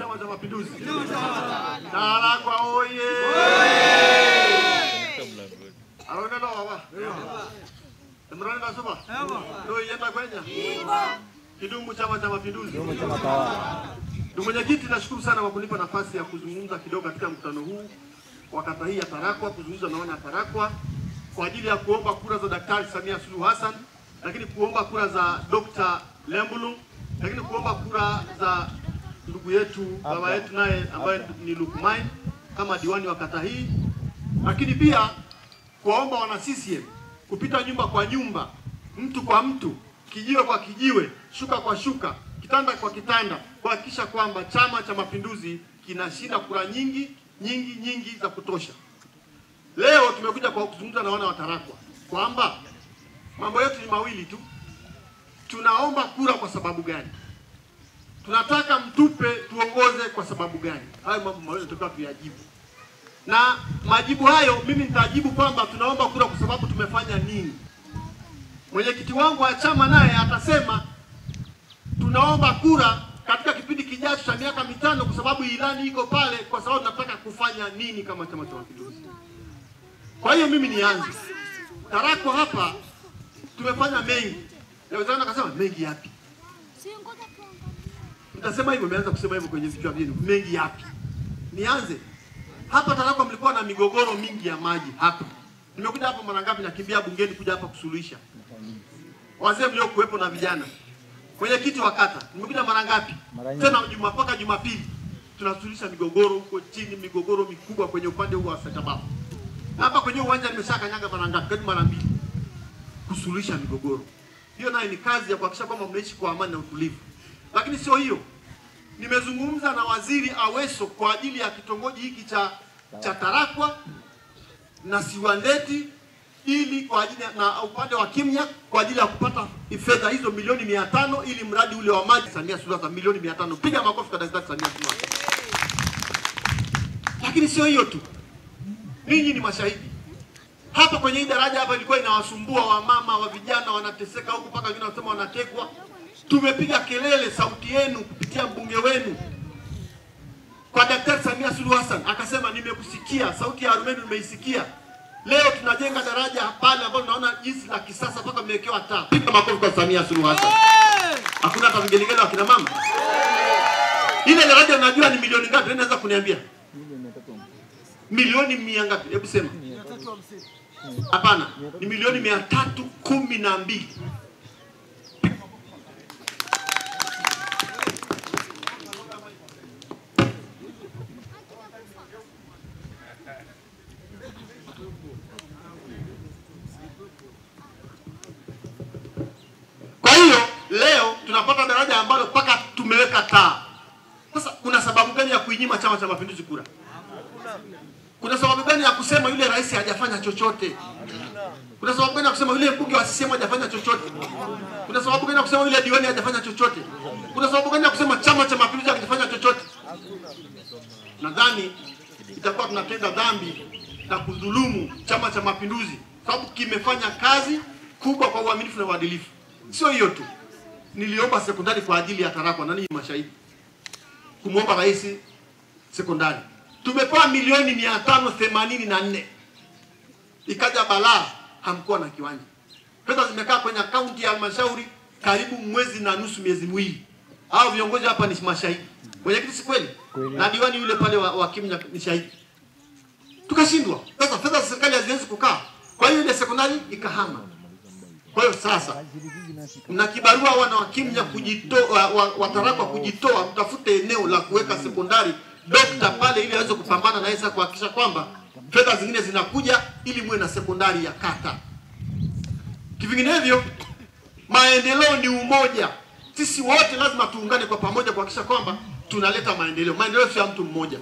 Chama cha Mapinduzi. Tarakwa oye! Arona ndo baba. Mrani na suba. Ndio yenda kwenya. Kidumu Chama cha Mapinduzi. Kidumu chama tawala. Ndugu mwenyekiti, nashukuru sana kwa kunipa nafasi ya kuzungumza kidogo katika mkutano huu wa kata hii ya Tarakwa, kuzungumza na wana wa Tarakwa kwa ajili ya kuomba kura za Daktari Samia Suluhu Hassan, lakini kuomba kura za Dr. Lembulu, lakini kuomba kura za ndugu yetu baba yetu naye ambaye ni Lukumai kama diwani wa kata hii, lakini pia kuomba wana CCM kupita nyumba kwa nyumba, mtu kwa mtu, kijiwe kwa kijiwe, shuka kwa shuka, kitanda kwa kitanda, kuhakikisha kwamba Chama cha Mapinduzi kinashinda kura nyingi za kutosha. Leo tumekuja kwa kuzungumza na wana wa Tarakwa kwamba mambo yetu ni mawili tu. Tunaomba kura kwa sababu gani? Tunataka mtupe tuongoze kwa sababu gani? Hayo mambo mawili tunataka tuyajibu. Na majibu hayo mimi nitajibu kwamba tunaomba kura kwa sababu tumefanya nini. Mwenyekiti wangu wa chama naye atasema tunaomba kura katika kipindi kijacho cha miaka 5 kwa sababu ilani iko pale, kwa sababu tunataka kufanya nini kama Chama cha Mapinduzi. Kwa hiyo mimi nianze. Tarakwa hapa tumefanya mengi. Naweza kusema mengi yapi? Nitasema hivyo, nimeanza kusema hivyo kwenye vichwa vyenu. Mengi yapi? Nianze. Hapa Tarakwa mlikuwa na migogoro mingi ya maji hapa. Nimekuja hapa mara ngapi nakimbia bungeni kuja hapa kusuluhisha. Wazee mlio kuwepo na vijana. Mwenyekiti wa kata, nimekuja mara ngapi? Tena mpaka Jumapili tunasuluhisha migogoro huko chini, migogoro mikubwa kwenye upande huu wa Setababu. Hapa kwenye uwanja nimeshakanyaga mara ngapi? Kati mara 2 kusuluhisha migogoro. Hiyo nayo ni kazi ya kuhakikisha kwamba mnaishi kwa amani na utulivu. Lakini sio hiyo. Nimezungumza na Waziri Aweso kwa ajili ya kitongoji hiki cha Tarakwa na Siwandeti, ili kwa ajili na upande wa Kimya kwa ajili ya kupata fedha hizo milioni 500 ili mradi ule wa maji Samia Suluhu Hassan milioni 500. Piga makofi kwa Daktari Samia Suluhu Hassan. Lakini sio hiyo tu. Ninyi ni mashahidi. Hapa kwenye hii daraja hapa ilikuwa inawasumbua wamama, wa vijana wanateseka huko mpaka wengine wanasema wanatekwa. Tumepiga kelele, sauti yenu kupitia mbunge wenu kwa Daktari Samia Suluhu Hassan, akasema nimekusikia, sauti ya Arumeni nimeisikia. Leo tunajenga daraja pale ambapo tunaona jinsi la kisasa mpaka mmewekewa taa. Piga makofi kwa Samia Suluhu Hassan. Hakuna hata vigelegele wa kina mama. Ile daraja unajua ni milioni ngapi? Unaweza kuniambia? Milioni 100 ngapi? Hebu sema. 350. Hapana, ni milioni 312. Kwa hiyo leo tunapata daraja ambalo mpaka tumeweka taa. Sasa kuna sababu gani ya kuinyima Chama cha Mapinduzi kura? Kuna sababu gani ya kusema yule rais hajafanya chochote? Kuna sababu gani ya kusema yule mbunge wa CCM hajafanya chochote? Kuna sababu gani ya kusema yule diwani hajafanya chochote? Kuna sababu gani ya kusema Chama cha Mapinduzi hajafanya chochote? Nadhani itakuwa tunatenda dhambi na kudhulumu Chama cha Mapinduzi, sababu kimefanya kazi kubwa kwa uaminifu na uadilifu. Sio hiyo tu. Niliomba sekondari kwa ajili ya Tarakwa na ninyi mashahidi. Kumuomba rais sekondari. Tumepewa milioni 584. Ikaja balaa, hamkuwa na kiwanja. Pesa zimekaa kwenye akaunti ya halmashauri karibu mwezi na nusu, miezi miwili. Hao viongozi hapa ni mashahidi. Mwenyekiti si kweli? Na diwani yule pale wa Kimya ni shahidi. Tukashindwa. Sasa fedha za serikali haziwezi kukaa. Kwa hiyo ile sekondari ikahama. Kwa hiyo sasa na kibarua wana wa Kimya kujitoa, wa Tarakwa kujitoa, mtafute eneo la kuweka sekondari dokta pale ili aweze kupambana na yesa kuhakikisha kwamba fedha zingine zinakuja ili muwe na sekondari ya kata. Kivinginevyo maendeleo ni umoja. Sisi wote lazima tuungane kwa pamoja kuhakikisha kwamba tunaleta maendeleo. Maendeleo sio ya mtu mmoja.